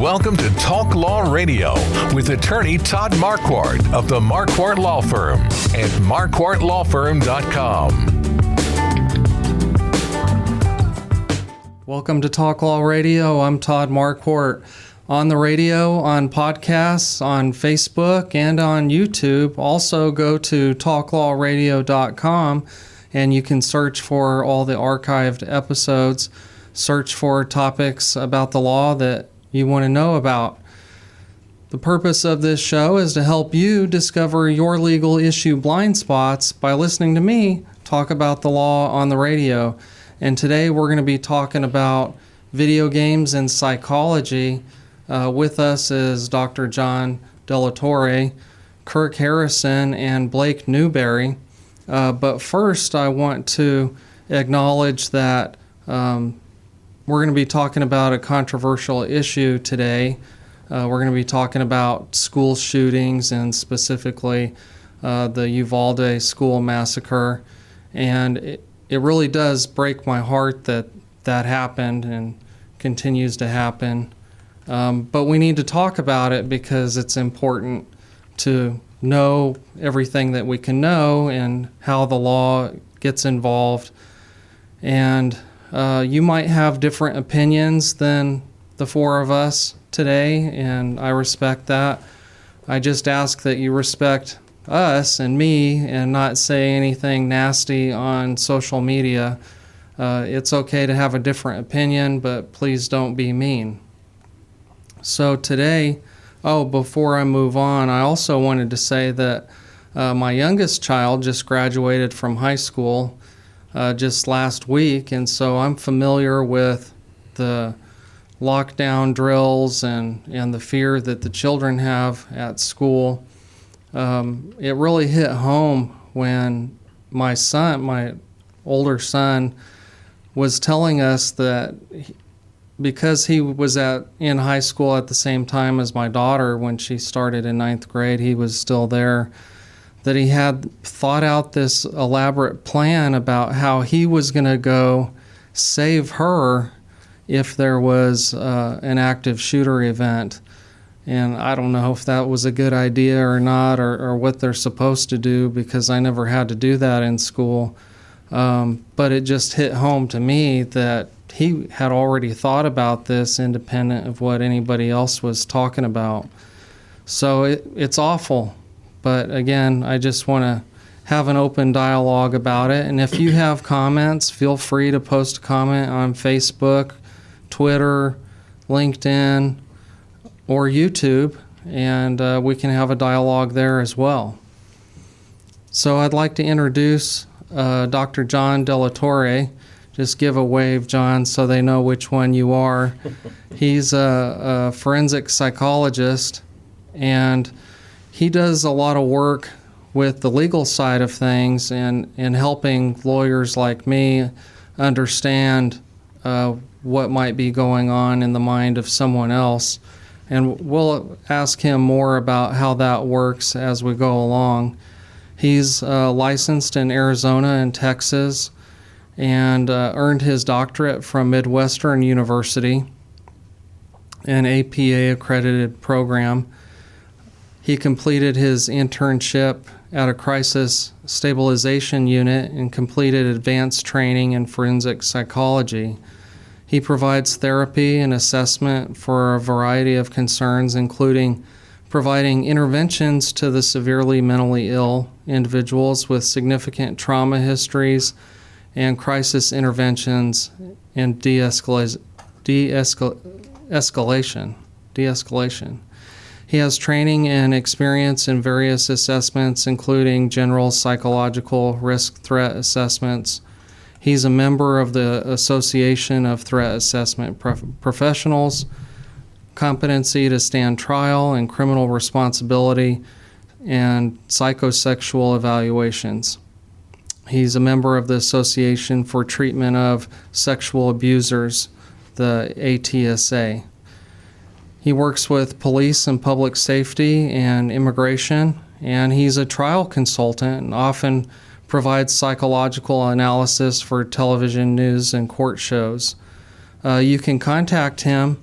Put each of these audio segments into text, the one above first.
Welcome to Talk Law Radio with attorney Todd Marquardt of the Marquardt Law Firm at marquardtlawfirm.com. Welcome to Talk Law Radio. I'm Todd Marquardt. On the radio, on podcasts, on Facebook, and on YouTube. Also go to talklawradio.com and you can search for all the archived episodes. Search for topics about the law that you want to know about. The purpose of this show is to help you discover your legal issue blind spots by listening to me talk about the law on the radio. And today we're going to be talking about video games and psychology. With us is Dr. John Delatorre, Kirk Harrison, and Blake Newberry. But first, I want to acknowledge that we're going to be talking about a controversial issue today. We're going to be talking about school shootings and specifically the Uvalde school massacre. And it really does break my heart that that happened and continues to happen. But we need to talk about it because it's important to know everything that we can know and how the law gets involved. And you might have different opinions than the four of us today, and I respect that. I just ask that you respect us and me and not say anything nasty on social media. It's okay to have a different opinion, but please don't be mean. So today, before I move on, I also wanted to say that my youngest child just graduated from high school just last week, and so I'm familiar with the lockdown drills and the fear that the children have at school. It really hit home when my older son, was telling us that because he was in high school at the same time as my daughter when she started in 9th grade, he was still there, that he had thought out this elaborate plan about how he was going to go save her if there was an active shooter event. And I don't know if that was a good idea or not, or what they're supposed to do, because I never had to do that in school. But it just hit home to me that he had already thought about this independent of what anybody else was talking about. So it's awful. But again, I just want to have an open dialogue about it. And if you have comments, feel free to post a comment on Facebook, Twitter, LinkedIn, or YouTube, and we can have a dialogue there as well. So I'd like to introduce Dr. John Delatorre. Just give a wave, John, so they know which one you are. He's a forensic psychologist, and he does a lot of work with the legal side of things and helping lawyers like me understand what might be going on in the mind of someone else. And we'll ask him more about how that works as we go along. He's licensed in Arizona and Texas, and earned his doctorate from Midwestern University, an APA accredited program. He completed his internship at a crisis stabilization unit and completed advanced training in forensic psychology. He provides therapy and assessment for a variety of concerns, including providing interventions to the severely mentally ill individuals with significant trauma histories and crisis interventions and de-escalation. He has training and experience in various assessments, including general psychological risk threat assessments. He's a member of the Association of Threat Assessment Professionals, competency to stand trial and criminal responsibility, and psychosexual evaluations. He's a member of the Association for Treatment of Sexual Abusers, the ATSA. He works with police and public safety and immigration, and he's a trial consultant and often provides psychological analysis for television news and court shows. You can contact him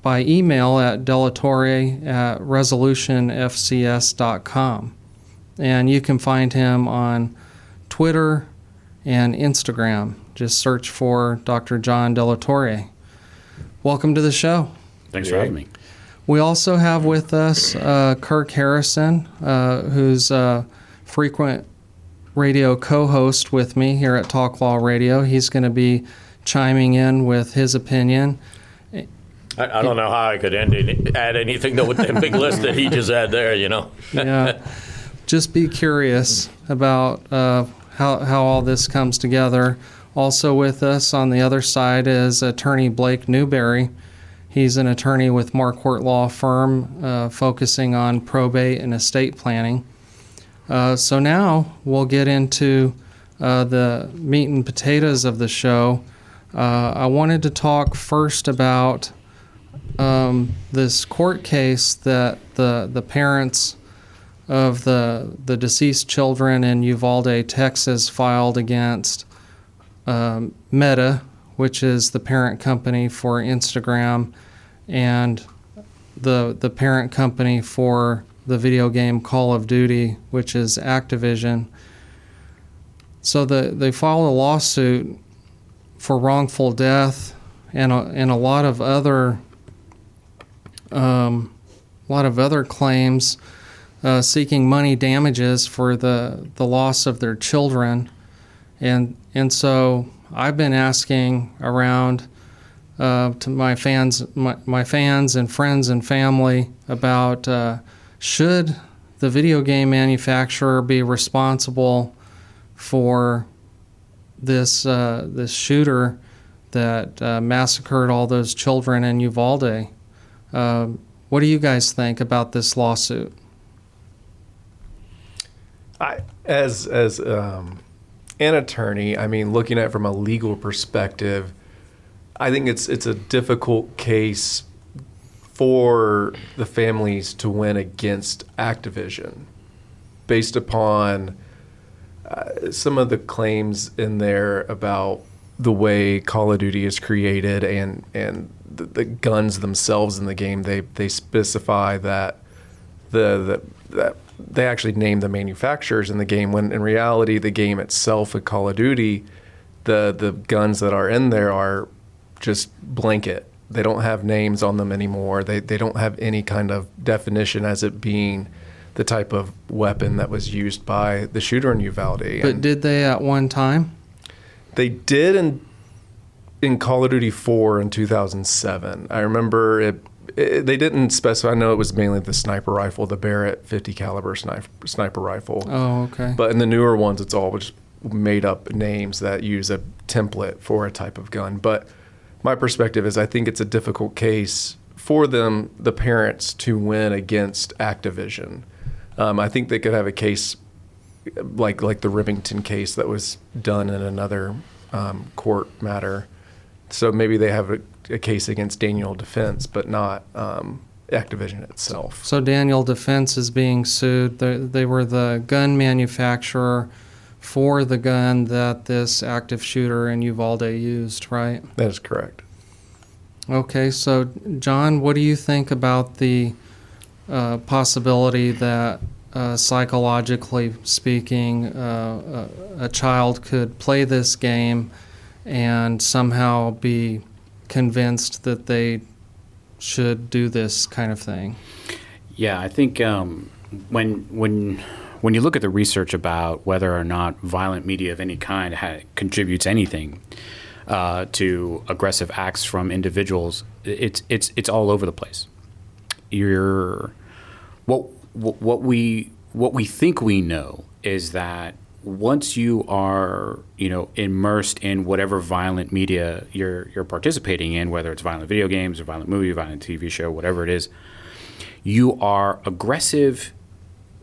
by email at delatorre@resolutionfcs.com. And you can find him on Twitter and Instagram. Just search for Dr. John Delatorre. Welcome to the show. Thanks for having me. We also have with us Kirk Harrison, who's a frequent radio co-host with me here at Talk Law Radio. He's going to be chiming in with his opinion. I don't know how I could add anything to with that big list that he just had there, Yeah. Just be curious about how all this comes together. Also with us on the other side is attorney Blake Newberry. He's an attorney with Marquardt Law Firm focusing on probate and estate planning. So now we'll get into the meat and potatoes of the show. I wanted to talk first about this court case that the parents of the deceased children in Uvalde, Texas, filed against Meta, which is the parent company for Instagram, and the parent company for the video game Call of Duty, which is Activision. So they filed a lawsuit for wrongful death and a lot of other claims seeking money damages for the loss of their children, and so I've been asking around to my fans and friends and family about should the video game manufacturer be responsible for this shooter that massacred all those children in Uvalde. What do you guys think about this lawsuit? As an attorney, I mean, looking at it from a legal perspective, I think it's a difficult case for the families to win against Activision based upon some of the claims in there about the way Call of Duty is created and the guns themselves in the game. They specify that that they actually name the manufacturers in the game, when in reality the game itself at Call of Duty, the guns that are in there are just blanket. They don't have names on them anymore. They don't have any kind of definition as it being the type of weapon that was used by the shooter in Uvalde. But did they at one time? They did in Call of Duty 4 in 2007. I remember they didn't specify. I know it was mainly the sniper rifle, the Barrett 50 caliber sniper rifle. Oh, okay. But in the newer ones, it's all just made up names that use a template for a type of gun. But my perspective is I think it's a difficult case for them, the parents, to win against Activision. I think they could have a case like the Remington case that was done in another court matter. So maybe they have a case against Daniel Defense, but not Activision itself. So Daniel Defense is being sued. They were the gun manufacturer for the gun that this active shooter in Uvalde used, right? That is correct. Okay, so John, what do you think about the possibility that psychologically speaking, a child could play this game and somehow be convinced that they should do this kind of thing? Yeah, I think when you look at the research about whether or not violent media of any kind contributes anything to aggressive acts from individuals, it's all over the place. What we think we know is that once you are immersed in whatever violent media you're participating in, whether it's violent video games or violent movie, violent TV show, whatever it is, you are aggressive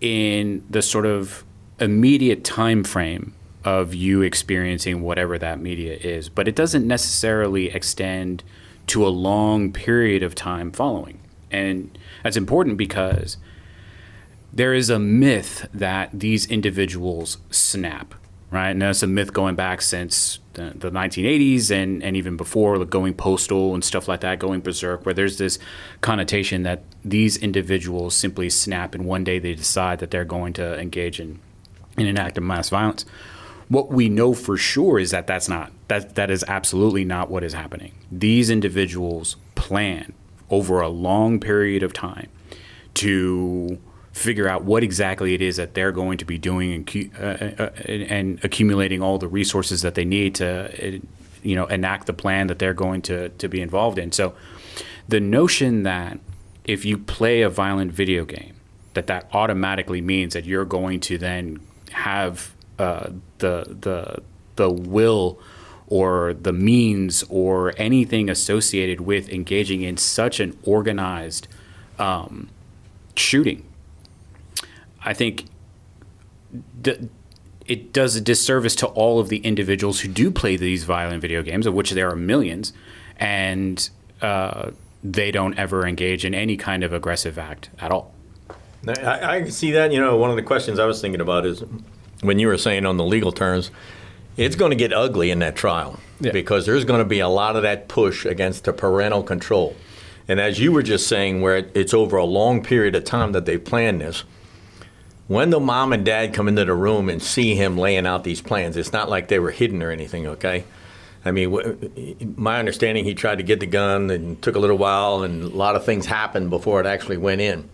in the sort of immediate time frame of you experiencing whatever that media is, but it doesn't necessarily extend to a long period of time following. And that's important because there is a myth that these individuals snap. right? And that's a myth going back since the 1980s and even before, like going postal and stuff like that, going berserk, where there's this connotation that these individuals simply snap and one day they decide that they're going to engage in an act of mass violence. What we know for sure is that that is absolutely not what is happening. These individuals plan over a long period of time to figure out what exactly it is that they're going to be doing and accumulating all the resources that they need to, enact the plan that they're going to be involved in. So the notion that if you play a violent video game, that automatically means that you're going to then have the will or the means or anything associated with engaging in such an organized shooting, I think it does a disservice to all of the individuals who do play these violent video games, of which there are millions, and they don't ever engage in any kind of aggressive act at all. I can see that. One of the questions I was thinking about is when you were saying on the legal terms, it's going to get ugly in that trial because there's going to be a lot of that push against the parental control. And as you were just saying, where it's over a long period of time that they plan this, when the mom and dad come into the room and see him laying out these plans, it's not like they were hidden or anything, okay? I mean, my understanding, he tried to get the gun and took a little while, and a lot of things happened before it actually went in.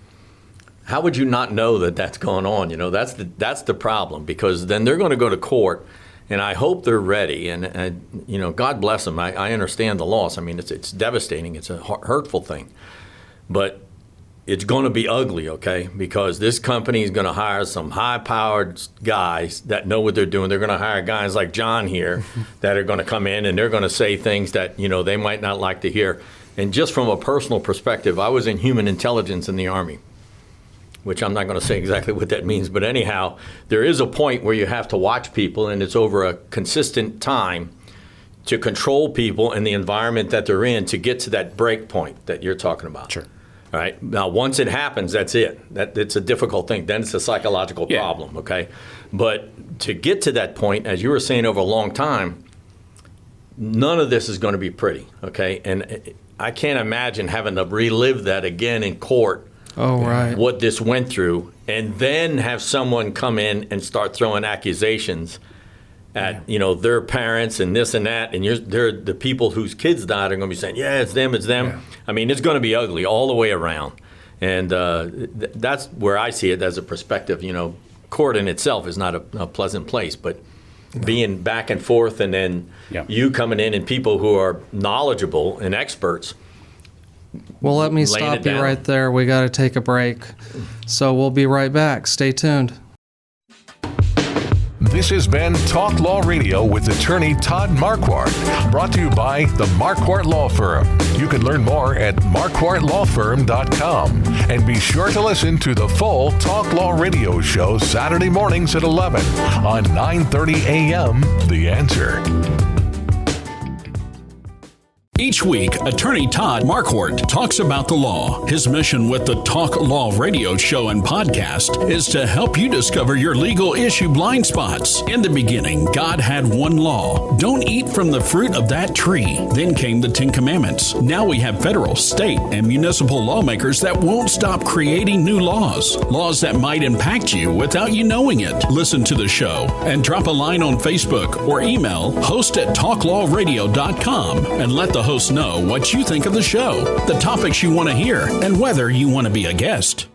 How would you not know that that's going on? That's the problem, because then they're going to go to court, and I hope they're ready. And God bless them. I understand the loss. I mean, it's devastating. It's a hurtful thing, but it's going to be ugly, okay? Because this company is going to hire some high-powered guys that know what they're doing. They're going to hire guys like John here that are going to come in, and they're going to say things that they might not like to hear. And just from a personal perspective, I was in human intelligence in the Army, which I'm not going to say exactly what that means. But anyhow, there is a point where you have to watch people, and it's over a consistent time to control people in the environment that they're in to get to that break point that you're talking about. Sure. All right. Now, once it happens, that's it. It's a difficult thing. Then it's a psychological problem, okay? But to get to that point, as you were saying, over a long time, none of this is going to be pretty, okay? And I can't imagine having to relive that again in court. Oh, right. What this went through, and then have someone come in and start throwing accusations at their parents and this and that, and they're the people whose kids died are going to be saying, yeah, it's them. Yeah. I mean, it's going to be ugly all the way around, and that's where I see it as a perspective. Court in itself is not a pleasant place, but being back and forth, and then you coming in and people who are knowledgeable and experts. Well, let me stop you right there. We got to take a break. So we'll be right back. Stay tuned. This has been Talk Law Radio with attorney Todd Marquardt, brought to you by the Marquardt Law Firm. You can learn more at marquardtlawfirm.com. And be sure to listen to the full Talk Law Radio show Saturday mornings at 11 on 9:30 a.m. The Answer. Each week, attorney Todd Marquardt talks about the law. His mission with the Talk Law Radio show and podcast is to help you discover your legal issue blind spots. In the beginning, God had one law. Don't eat from the fruit of that tree. Then came the 10 Commandments. Now we have federal, state, and municipal lawmakers that won't stop creating new laws. Laws that might impact you without you knowing it. Listen to the show and drop a line on Facebook or email host@talklawradio.com and let the host know what you think of the show, the topics you want to hear, and whether you want to be a guest.